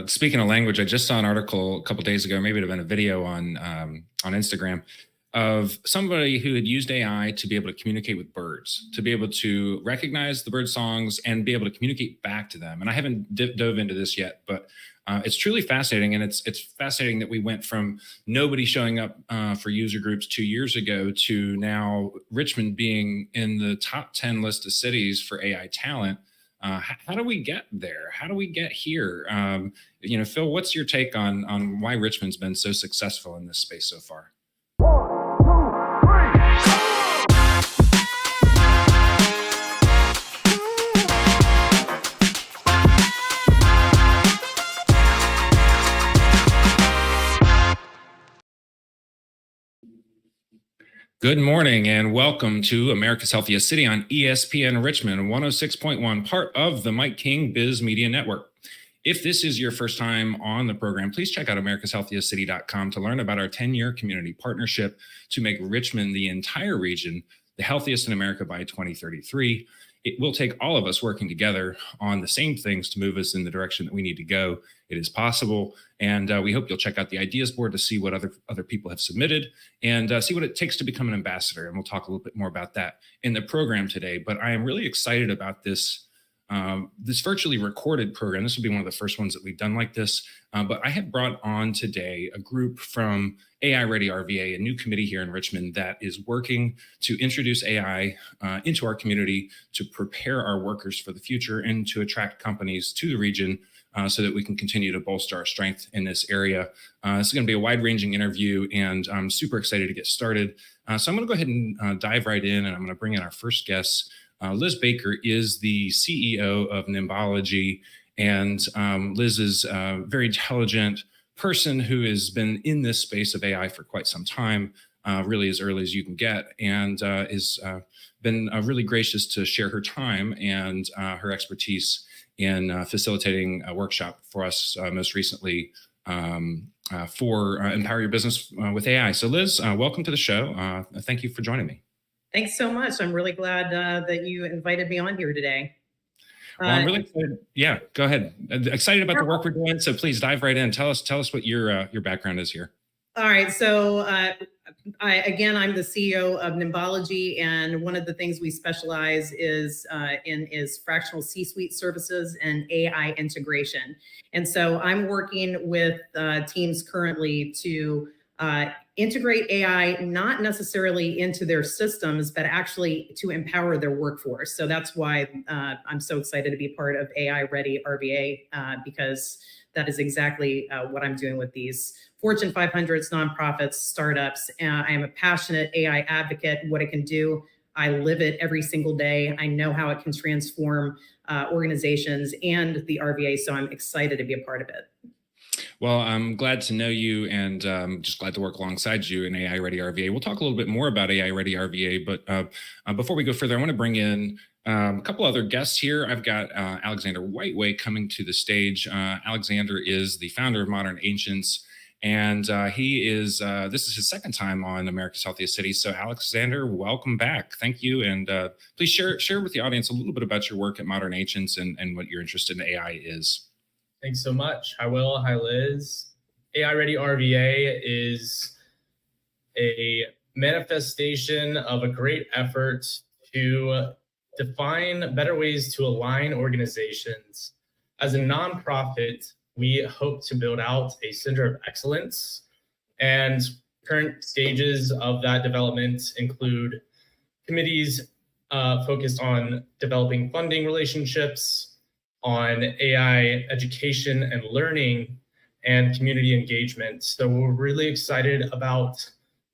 Speaking of language, I just saw an article a couple days ago, maybe it had been a video on Instagram, of somebody who had used AI to be able to communicate with birds, to be able to recognize the bird songs and be able to communicate back to them. And I haven't dove into this yet, but it's truly fascinating. And it's fascinating that we went from nobody showing up for user groups 2 years ago to now Richmond being in the top 10 list of cities for AI talent. How do we get there? How do we get here? Phyl, what's your take on why Richmond's been so successful in this space so far? Good morning and welcome to America's Healthiest City on ESPN Richmond 106.1, part of the Mike King Biz Media Network. If this is your first time on the program, please check out americashealthiestcity.com to learn about our 10-year community partnership to make Richmond, the entire region, the healthiest in America by 2033. It will take all of us working together on the same things to move us in the direction that we need to go. It is possible. And we hope you'll check out the ideas board to see what other people have submitted and see what it takes to become an ambassador. And we'll talk a little bit more about that in the program today. But I am really excited about this virtually recorded program. This will be one of the first ones that we've done like this. But I have brought on today a group from AI Ready RVA, a new committee here in Richmond that is working to introduce AI into our community to prepare our workers for the future and to attract companies to the region so that we can continue to bolster our strength in this area. This is going to be a wide-ranging interview, and I'm super excited to get started. So I'm going to go ahead and dive right in, and I'm going to bring in our first guest. Liz Baker is the CEO of Nimbology, and Liz is a very intelligent person who has been in this space of AI for quite some time, really as early as you can get, and has been really gracious to share her time and her expertise in facilitating a workshop for us most recently for Empower Your Business with AI. So Liz, welcome to the show. Thank you for joining me. Thanks so much. I'm really glad that you invited me on here today. Well, I'm really excited. Yeah, go ahead. Excited about the work we're doing. So please dive right in. Tell us what your background is here. All right. So I'm the CEO of Nimbology, and one of the things we specialize is fractional C-suite services and AI integration. And so I'm working with teams currently to integrate AI, not necessarily into their systems, but actually to empower their workforce. So that's why I'm so excited to be part of AI Ready RVA, because that is exactly what I'm doing with these Fortune 500s, nonprofits, startups. I am a passionate AI advocate. What it can do, I live it every single day. I know how it can transform organizations and the RVA, so I'm excited to be a part of it. Well, I'm glad to know you, and just glad to work alongside you in AI Ready RVA. We'll talk a little bit more about AI Ready RVA, but before we go further, I want to bring in a couple other guests here. I've got Alexander Whiteway coming to the stage. Alexander is the founder of Modern Ancients, and he is this is his second time on America's Healthiest City. So Alexander, welcome back. Thank you, and please share with the audience a little bit about your work at Modern Ancients and what your interest in AI is. Thanks so much. Hi, Will. Hi, Liz. AI Ready RVA is a manifestation of a great effort to define better ways to align organizations. As a nonprofit, we hope to build out a center of excellence, and current stages of that development include committees focused on developing funding relationships, on AI education and learning, and community engagement. So we're really excited about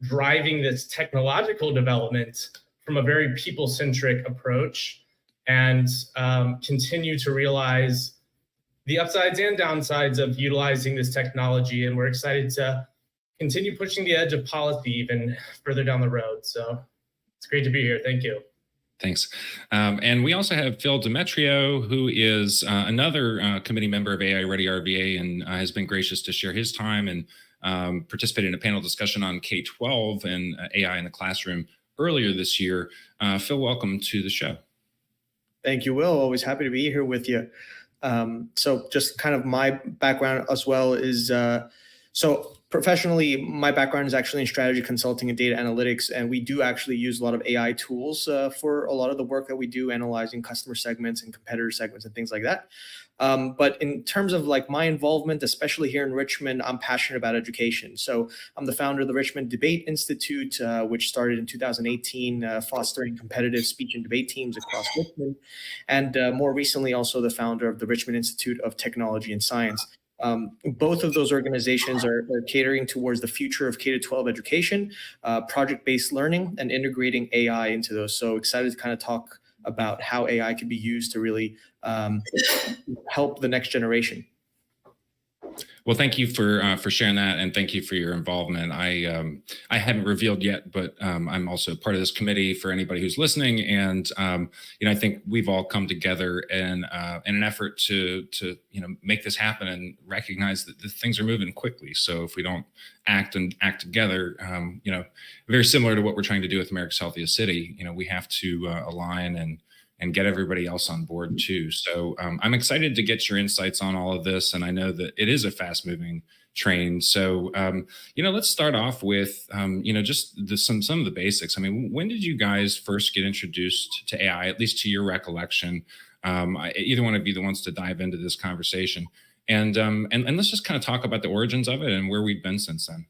driving this technological development from a very people-centric approach, and continue to realize the upsides and downsides of utilizing this technology. And we're excited to continue pushing the edge of policy even further down the road. So it's great to be here. Thank you. Thanks. And we also have Phyl Demetriou, who is another committee member of AI Ready RVA and has been gracious to share his time and participate in a panel discussion on K-12 and AI in the classroom earlier this year. Phyl, welcome to the show. Thank you, Will. Always happy to be here with you. So just kind of my background as well is, so professionally, my background is actually in strategy consulting and data analytics, and we do actually use a lot of AI tools for a lot of the work that we do, analyzing customer segments and competitor segments and things like that. But in terms of like my involvement, especially here in Richmond, I'm passionate about education. So I'm the founder of the Richmond Debate Institute, which started in 2018, fostering competitive speech and debate teams across Richmond. And more recently, also the founder of the Richmond Institute of Technology and Science. Both of those organizations are catering towards the future of K-12 education, project-based learning, and integrating AI into those. So excited to kind of talk about how AI can be used to really help the next generation. Well, thank you for sharing that, and thank you for your involvement. I haven't revealed yet, but I'm also part of this committee for anybody who's listening, and I think we've all come together in an effort to make this happen and recognize that the things are moving quickly. So if we don't act together, very similar to what we're trying to do with America's Healthiest City, we have to align and get everybody else on board too. So I'm excited to get your insights on all of this. And I know that it is a fast moving train. So, let's start off with, just some of the basics. I mean, when did you guys first get introduced to AI, at least to your recollection? Either one of you that wants to dive into this conversation. And let's just kind of talk about the origins of it and where we've been since then.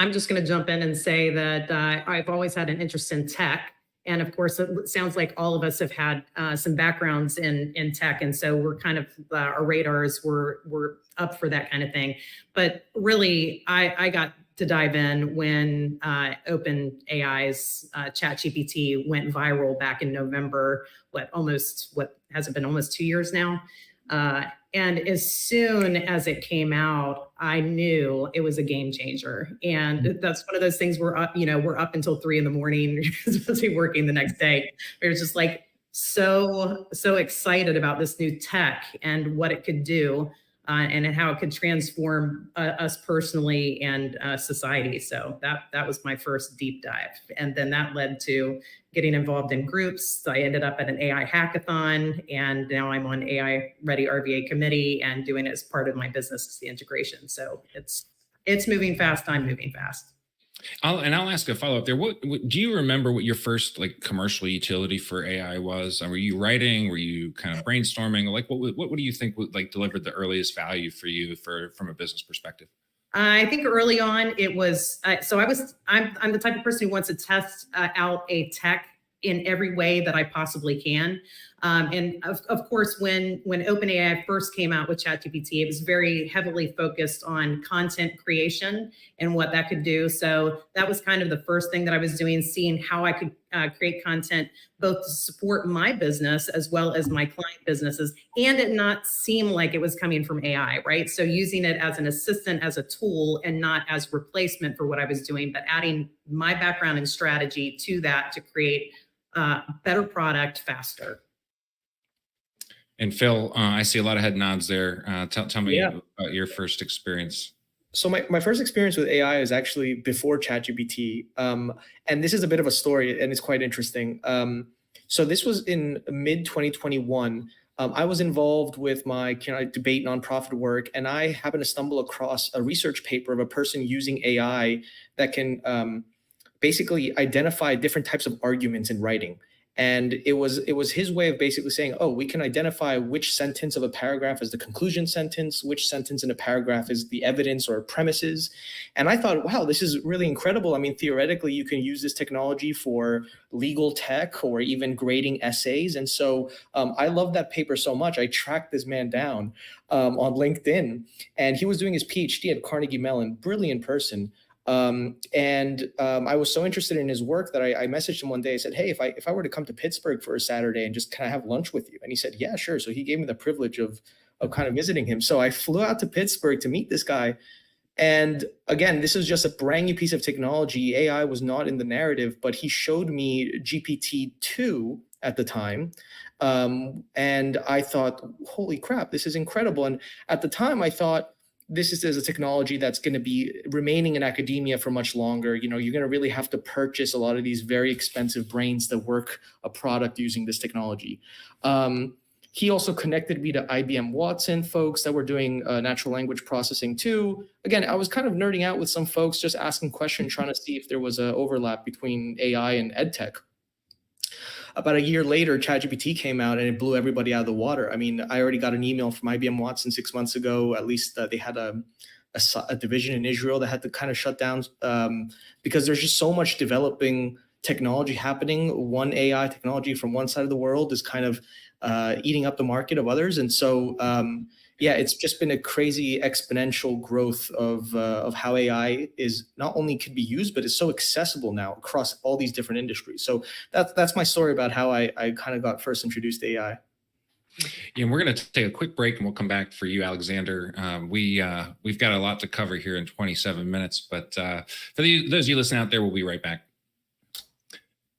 I'm just going to jump in and say that I've always had an interest in tech. And of course, it sounds like all of us have had some backgrounds in tech. And so we're kind of, our radars were up for that kind of thing. But really, I got to dive in when OpenAI's ChatGPT went viral back in November, has it been almost 2 years now? And as soon as it came out, I knew it was a game changer. And that's one of those things we're up until 3 a.m, supposed to be working the next day. We're just like so excited about this new tech and what it could do and how it could transform us personally and society. So that was my first deep dive. And then that led to getting involved in groups. So I ended up at an AI hackathon, and now I'm on AI Ready RVA committee and doing it as part of my business as the integration. So it's moving fast. I'm moving fast. I'll ask a follow-up there. What do you remember what your first commercial utility for AI was? Were you writing? Were you kind of brainstorming? What do you think would delivered the earliest value for you from a business perspective? I think early on it was, I'm the type of person who wants to test out a tech in every way that I possibly can. And of course, when OpenAI first came out with ChatGPT, it was very heavily focused on content creation and what that could do. So that was kind of the first thing that I was doing, seeing how I could create content both to support my business as well as my client businesses, and it not seem like it was coming from AI, right? So using it as an assistant, as a tool, and not as replacement for what I was doing, but adding my background in strategy to that to create better product faster. And Phil, I see a lot of head nods there. Tell me about your first experience. So my first experience with AI is actually before ChatGPT. And this is a bit of a story, and it's quite interesting. So this was in mid 2021. I was involved with my debate nonprofit work, and I happened to stumble across a research paper of a person using AI that can basically identify different types of arguments in writing. And it was his way of basically saying, oh, we can identify which sentence of a paragraph is the conclusion sentence, which sentence in a paragraph is the evidence or premises. And I thought, wow, this is really incredible. I mean, theoretically, you can use this technology for legal tech or even grading essays. And so I love that paper so much. I tracked this man down on LinkedIn, and he was doing his PhD at Carnegie Mellon, brilliant person. I was so interested in his work that I messaged him one day. I said, hey, if I were to come to Pittsburgh for a Saturday and just kind of have lunch with you? And he said, yeah, sure. So he gave me the privilege of kind of visiting him. So I flew out to Pittsburgh to meet this guy. And again, this is just a brand new piece of technology. AI was not in the narrative, but he showed me GPT-2 at the time. And I thought, holy crap, this is incredible. And at the time I thought, this is a technology that's going to be remaining in academia for much longer. You're going to really have to purchase a lot of these very expensive brains that work a product using this technology. He also connected me to IBM Watson folks that were doing natural language processing too. Again, I was kind of nerding out with some folks, just asking questions, trying to see if there was an overlap between AI and EdTech. About a year later, ChatGPT came out and it blew everybody out of the water. I mean, I already got an email from IBM Watson 6 months ago. At least they had a division in Israel that had to kind of shut down because there's just so much developing technology happening. One AI technology from one side of the world is kind of eating up the market of others. And so, yeah, it's just been a crazy exponential growth of how AI is not only can be used, but it's so accessible now across all these different industries. So that's my story about how I kind of got first introduced to AI. Yeah, and we're going to take a quick break and we'll come back for you, Alexander. We've got a lot to cover here in 27 minutes, but for those of you listening out there, we'll be right back.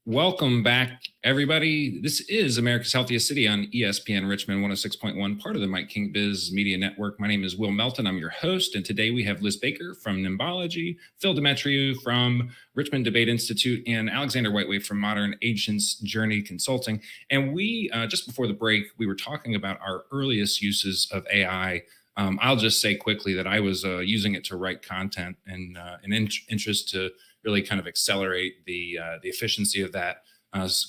Welcome back, everybody. This is America's Healthiest City on ESPN Richmond 106.1, part of the Mike King Biz Media Network. My name is Will Melton. I'm your host, and today we have Liz Baker from Nimbology, Phyl Demetriou from Richmond Debate Institute, and Alexander Whiteway from Modern Agents Journey Consulting. And we, just before the break, we were talking about our earliest uses of AI. I'll just say quickly that I was using it to write content and an interest to really kind of accelerate the efficiency of that.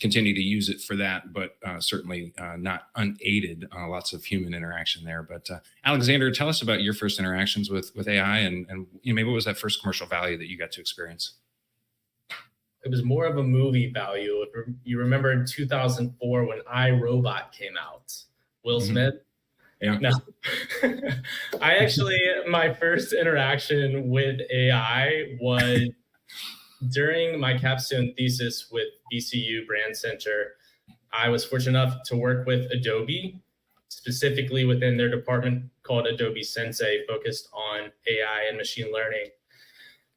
Continue to use it for that, but certainly not unaided. Lots of human interaction there. But Alexander, tell us about your first interactions with AI, and maybe what was that first commercial value that you got to experience? It was more of a movie value. You remember in 2004 when iRobot came out, Will Smith? Yeah. No. My first interaction with AI was during my capstone thesis with BCU Brand Center. I was fortunate enough to work with Adobe, specifically within their department called Adobe Sensei, focused on AI and machine learning.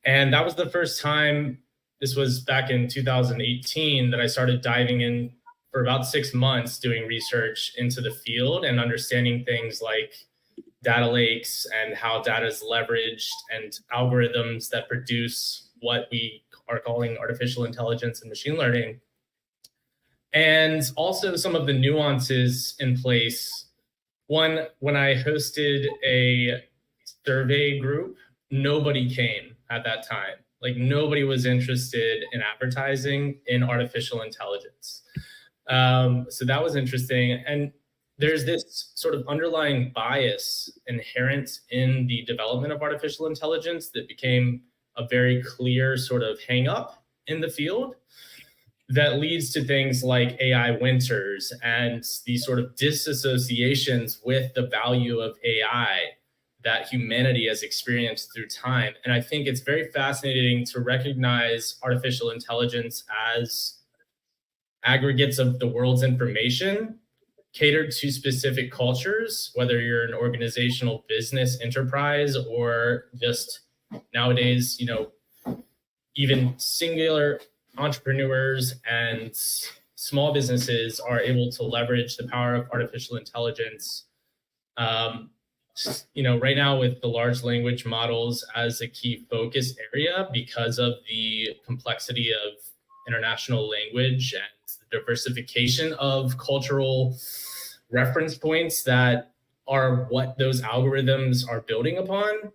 And that was the first time, this was back in 2018, that I started diving in for about 6 months doing research into the field and understanding things like data lakes and how data is leveraged and algorithms that produce what we are calling artificial intelligence and machine learning. And also some of the nuances in place. One, when I hosted a survey group, nobody came at that time. Like, nobody was interested in advertising in artificial intelligence. So that was interesting. And there's this sort of underlying bias inherent in the development of artificial intelligence that became a very clear sort of hang up in the field that leads to things like AI winters and these sort of disassociations with the value of AI that humanity has experienced through time. And I think it's very fascinating to recognize artificial intelligence as aggregates of the world's information catered to specific cultures, whether you're an organizational business enterprise or just nowadays, even singular entrepreneurs and small businesses are able to leverage the power of artificial intelligence. Right now with the large language models as a key focus area because of the complexity of international language and the diversification of cultural reference points that are what those algorithms are building upon.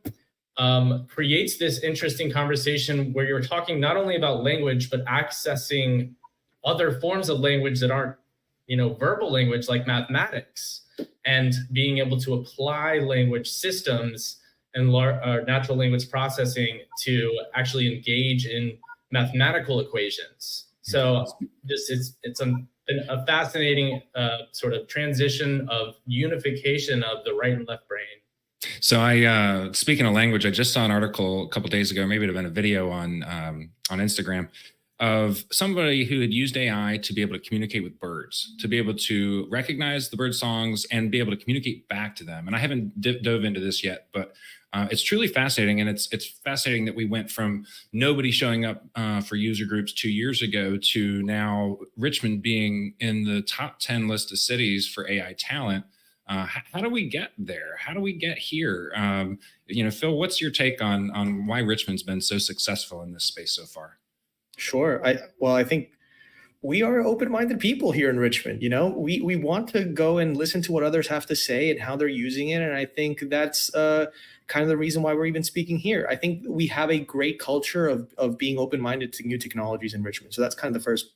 Creates this interesting conversation where you're talking not only about language, but accessing other forms of language that aren't, verbal language, like mathematics, and being able to apply language systems and natural language processing to actually engage in mathematical equations. So it's a fascinating sort of transition of unification of the right and left brain. So speaking of language, I just saw an article a couple of days ago, maybe it had been a video on Instagram, of somebody who had used AI to be able to communicate with birds, to be able to recognize the bird songs and be able to communicate back to them. And I haven't dove into this yet, but it's truly fascinating. And it's fascinating that we went from nobody showing up for user groups 2 years ago to now Richmond being in the top 10 list of cities for AI talent. How do we get there? How do we get here? Phyl, what's your take on why Richmond's been so successful in this space so far? Sure. I think we are open-minded people here in Richmond. We want to go and listen to what others have to say and how they're using it. And I think that's kind of the reason why we're even speaking here. I think we have a great culture of being open-minded to new technologies in Richmond. So that's kind of the first.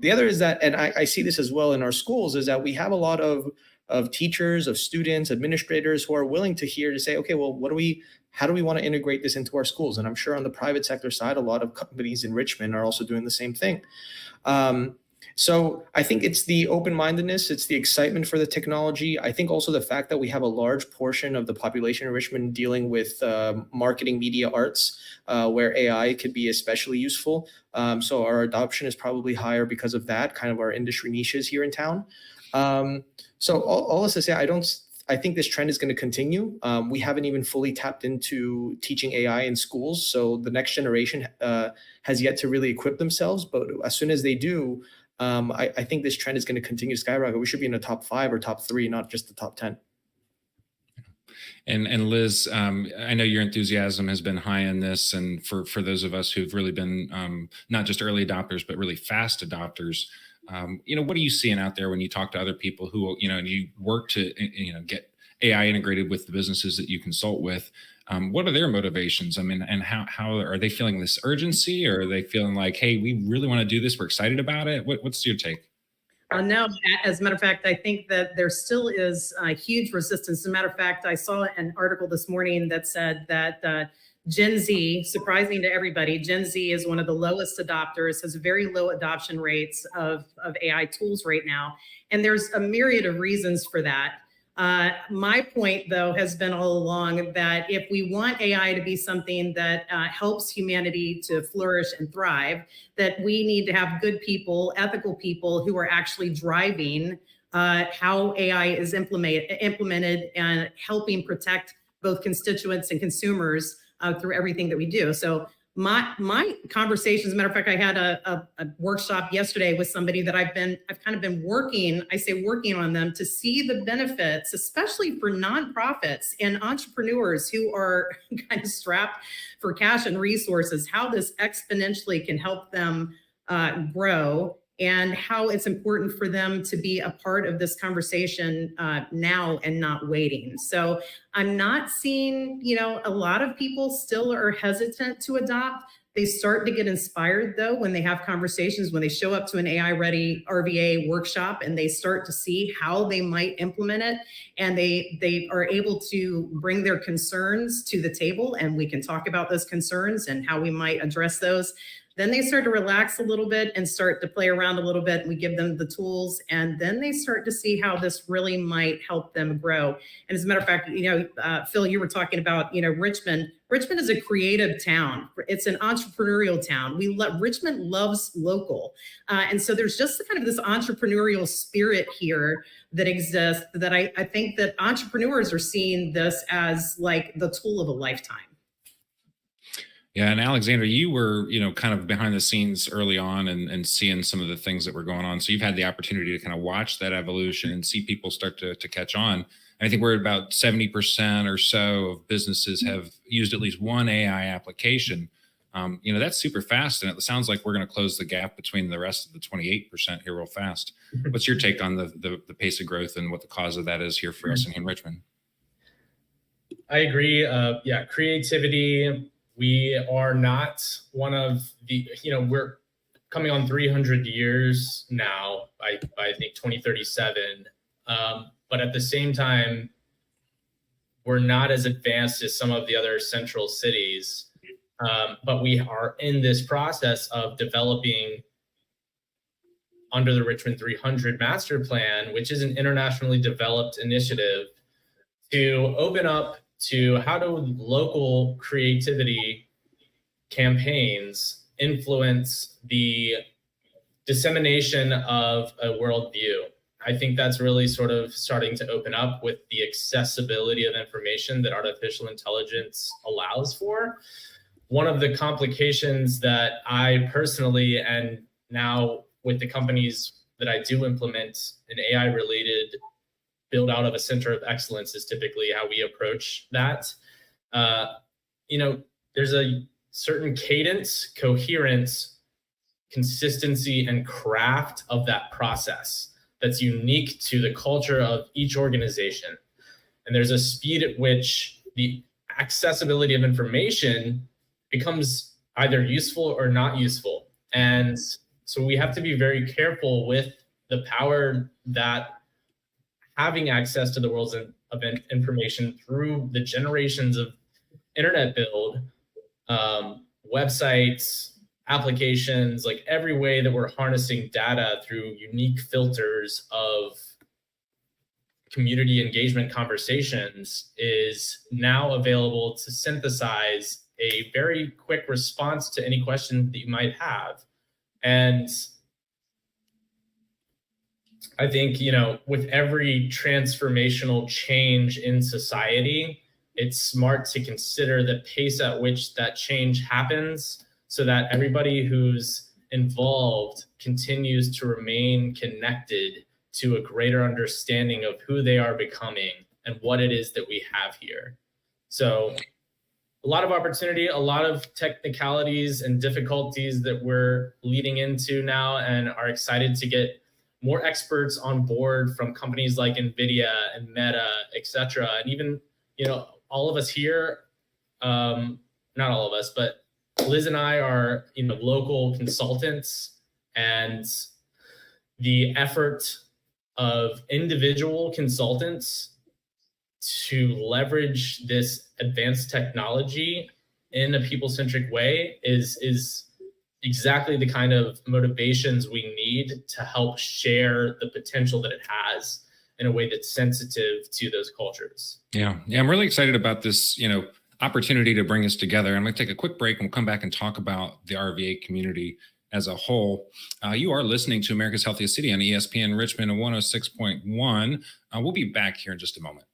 The other is that, and I see this as well in our schools, is that we have a lot of teachers, of students, administrators who are willing to hear to say, okay, well, how do we want to integrate this into our schools? And I'm sure on the private sector side, a lot of companies in Richmond are also doing the same thing. So I think it's the open-mindedness, it's the excitement for the technology. I think also the fact that we have a large portion of the population in Richmond dealing with marketing, media, arts, where AI could be especially useful. So our adoption is probably higher because of that, kind of our industry niches here in town. So all is to say, I think this trend is going to continue. We haven't even fully tapped into teaching AI in schools. So the next generation has yet to really equip themselves. But as soon as they do, I think this trend is going to continue to skyrocket. We should be in the top 5 or top 3, not just the top 10. And Liz, I know your enthusiasm has been high in this. And for those of us who've really been not just early adopters, but really fast adopters, what are you seeing out there when you talk to other people who, you work to, get AI integrated with the businesses that you consult with? What are their motivations? I mean, and how are they feeling this urgency, or are they feeling like, hey, we really want to do this, we're excited about it? What's your take? No, as a matter of fact, I think that there still is a huge resistance. As a matter of fact, I saw an article this morning that said that Gen Z, surprising to everybody, Gen Z is one of the lowest adopters, has very low adoption rates of AI tools right now. And there's a myriad of reasons for that. My point, though, has been all along that if we want AI to be something that helps humanity to flourish and thrive, that we need to have good people, ethical people who are actually driving how AI is implemented and helping protect both constituents and consumers through everything that we do. So my conversations, as a matter of fact, I had a workshop yesterday with somebody that I've kind of been working on them to see the benefits, especially for nonprofits and entrepreneurs who are kind of strapped for cash and resources, how this exponentially can help them grow, and how it's important for them to be a part of this conversation now and not waiting. So I'm not seeing, a lot of people still are hesitant to adopt. They start to get inspired, though, when they have conversations, when they show up to an AI-ready RVA workshop and they start to see how they might implement it, and they are able to bring their concerns to the table, and we can talk about those concerns and how we might address those. Then they start to relax a little bit and start to play around a little bit. And we give them the tools, and then they start to see how this really might help them grow. And as a matter of fact, Phyl, you were talking about, Richmond. Richmond is a creative town. It's an entrepreneurial town. Richmond loves local. And so there's just kind of this entrepreneurial spirit here that exists, that I think that entrepreneurs are seeing this as like the tool of a lifetime. Yeah, and Alexander, you were, kind of behind the scenes early on and seeing some of the things that were going on. So you've had the opportunity to kind of watch that evolution and see people start to catch on. And I think we're at about 70% or so of businesses have used at least one AI application. That's super fast. And it sounds like we're going to close the gap between the rest of the 28% here real fast. What's your take on the pace of growth and what the cause of that is here for us in Richmond? I agree. Creativity. We are not one of the, we're coming on 300 years now by I think 2037. But at the same time, we're not as advanced as some of the other central cities. But we are in this process of developing under the Richmond 300 Master Plan, which is an internationally developed initiative to open up to how do local creativity campaigns influence the dissemination of a worldview. I think that's really sort of starting to open up with the accessibility of information that artificial intelligence allows for. One of the complications that I personally, and now with the companies that I do implement an AI-related build out of a center of excellence is typically how we approach that. There's a certain cadence, coherence, consistency, and craft of that process that's unique to the culture of each organization. And there's a speed at which the accessibility of information becomes either useful or not useful. And so we have to be very careful with the power that having access to the world's of information through the generations of internet build, websites, applications, like every way that we're harnessing data through unique filters of community engagement conversations is now available to synthesize a very quick response to any question that you might have. And I think, with every transformational change in society, it's smart to consider the pace at which that change happens so that everybody who's involved continues to remain connected to a greater understanding of who they are becoming and what it is that we have here. So a lot of opportunity, a lot of technicalities and difficulties that we're leading into now, and are excited to get more experts on board from companies like NVIDIA and Meta, et cetera. And even, all of us here, not all of us, but Liz and I are, local consultants, and the effort of individual consultants to leverage this advanced technology in a people-centric way is exactly the kind of motivations we need to help share the potential that it has in a way that's sensitive to those cultures. Yeah, I'm really excited about this, opportunity to bring us together. I'm going to take a quick break and we'll come back and talk about the RVA community as a whole. You are listening to America's Healthiest City on ESPN Richmond 106.1. We'll be back here in just a moment.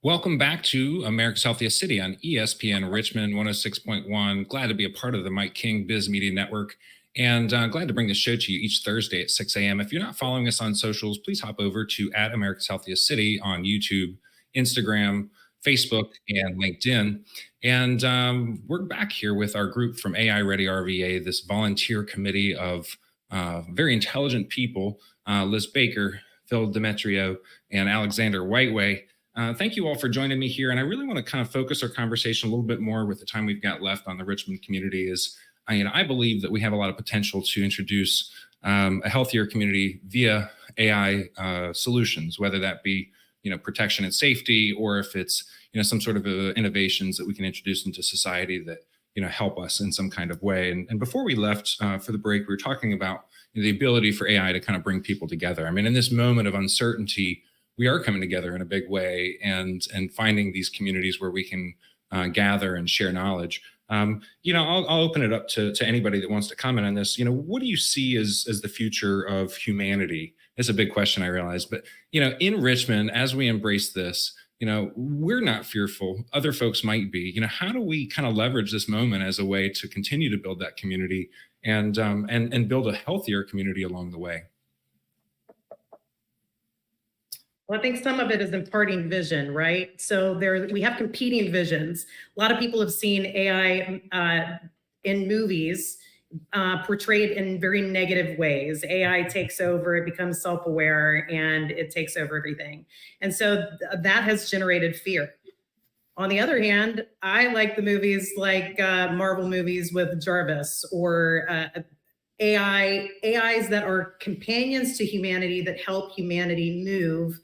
Welcome back to America's Healthiest City on ESPN Richmond 106.1. Glad to be a part of the Mike King Biz Media Network, and glad to bring this show to you each Thursday at 6 a.m. If you're not following us on socials, please hop over to @America's Healthiest City on YouTube, Instagram, Facebook, and LinkedIn. And we're back here with our group from AI Ready RVA, this volunteer committee of very intelligent people, Liz Baker, Phyl, Demetriou, and Alexander Whiteway. Thank you all for joining me here. And I really want to kind of focus our conversation a little bit more with the time we've got left on the Richmond community. I believe that we have a lot of potential to introduce a healthier community via AI solutions, whether that be protection and safety, or if it's some sort of innovations that we can introduce into society that help us in some kind of way. And before we left for the break, we were talking about the ability for AI to kind of bring people together. I mean, in this moment of uncertainty, we are coming together in a big way and finding these communities where we can gather and share knowledge. I'll open it up to anybody that wants to comment on this. What do you see as the future of humanity? It's a big question, I realize, but in Richmond, as we embrace this, we're not fearful. Other folks might be. How do we kind of leverage this moment as a way to continue to build that community and build a healthier community along the way? Well, I think some of it is imparting vision, right? So we have competing visions. A lot of people have seen AI in movies portrayed in very negative ways. AI takes over, it becomes self-aware, and it takes over everything. And so that has generated fear. On the other hand, I like the movies like Marvel movies with Jarvis, or AIs that are companions to humanity, that help humanity move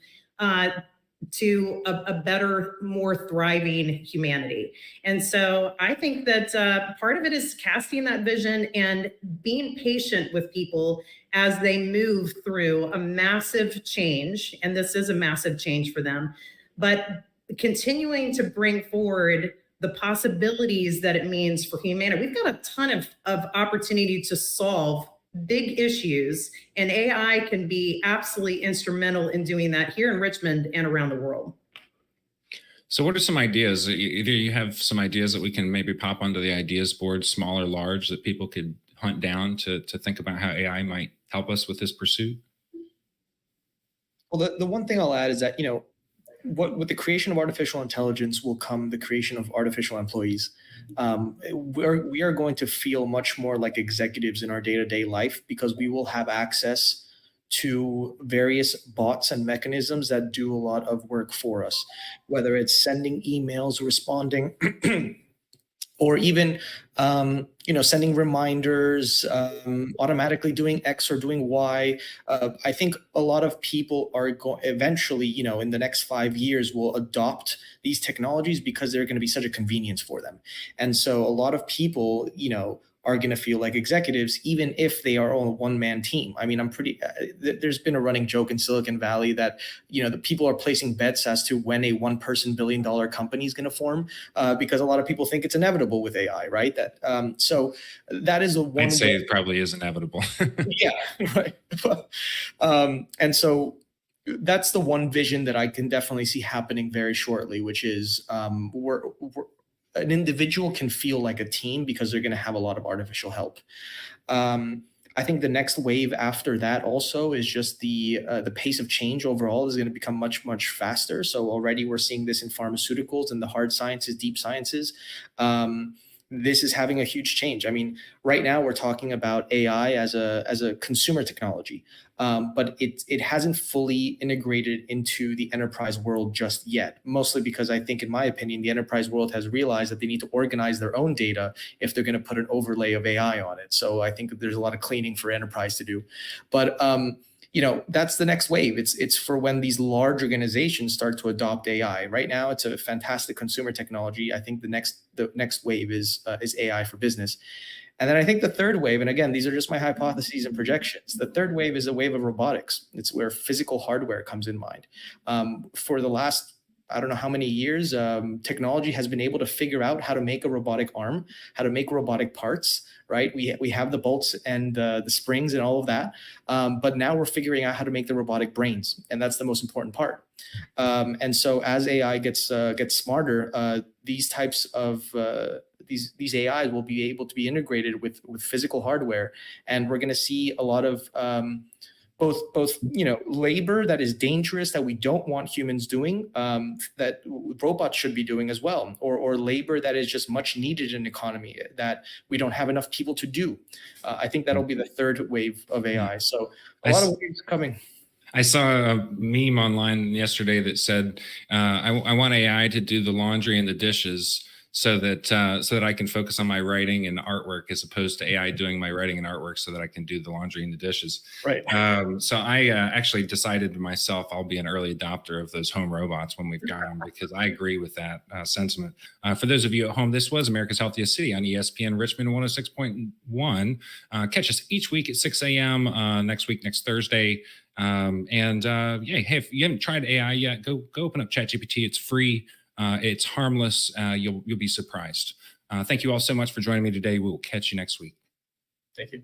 to a better, more thriving humanity. And so I think that part of it is casting that vision and being patient with people as they move through a massive change. And this is a massive change for them, but continuing to bring forward the possibilities that it means for humanity. We've got a ton of opportunity to solve big issues, and AI can be absolutely instrumental in doing that here in Richmond and around the world. So what are some ideas? Either you have some ideas that we can maybe pop onto the ideas board, small or large, that people could hunt down to think about how AI might help us with this pursuit? Well, the one thing I'll add is that, with the creation of artificial intelligence will come the creation of artificial employees. We are going to feel much more like executives in our day-to-day life because we will have access to various bots and mechanisms that do a lot of work for us, whether it's sending emails, responding, or even sending reminders, automatically doing X or doing Y. I think a lot of people are eventually, in the next 5 years, will adopt these technologies because they're going to be such a convenience for them. And so a lot of people, are going to feel like executives, even if they are on a one-man team. I mean, there's been a running joke in Silicon Valley that, the people are placing bets as to when a one-person billion-dollar company is going to form, because a lot of people think it's inevitable with AI, right? So that is I'd say it probably is inevitable. Yeah, right. And so that's the one vision that I can definitely see happening very shortly, which is an individual can feel like a team because they're going to have a lot of artificial help. I think the next wave after that also is just the pace of change overall is going to become much, much faster. So already we're seeing this in pharmaceuticals and the hard sciences, deep sciences. This is having a huge change. I mean, right now we're talking about AI as a consumer technology, but it hasn't fully integrated into the enterprise world just yet, mostly because I think, in my opinion, the enterprise world has realized that they need to organize their own data if they're going to put an overlay of AI on it. So I think that there's a lot of cleaning for enterprise to do. But that's the next wave. It's for when these large organizations start to adopt AI. Right now, it's a fantastic consumer technology. I think the next wave is AI for business. And then I think the third wave, and again, these are just my hypotheses and projections. The third wave is a wave of robotics. It's where physical hardware comes in mind. For the last, I don't know how many years, technology has been able to figure out how to make a robotic arm, how to make robotic parts, right? We have the bolts and the springs and all of that. But now we're figuring out how to make the robotic brains. And that's the most important part. And so as AI gets smarter, these types of these AIs will be able to be integrated with physical hardware. And we're going to see a lot of both labor that is dangerous that we don't want humans doing, that robots should be doing as well, or labor that is just much needed in an economy that we don't have enough people to do. I think that'll be the third wave of AI. So a lot of waves coming. I saw a meme online yesterday that said, I want AI to do the laundry and the dishes so that I can focus on my writing and artwork, as opposed to AI doing my writing and artwork so that I can do the laundry and the dishes. Right. So I actually decided to myself, I'll be an early adopter of those home robots when we've got them, because I agree with that sentiment. For those of you at home, this was America's Healthiest City on ESPN Richmond 106.1. Catch us each week at 6 a.m. Next Thursday. Hey, if you haven't tried AI yet, go open up ChatGPT. It's free. It's harmless. You'll be surprised. Thank you all so much for joining me today. We will catch you next week. Thank you.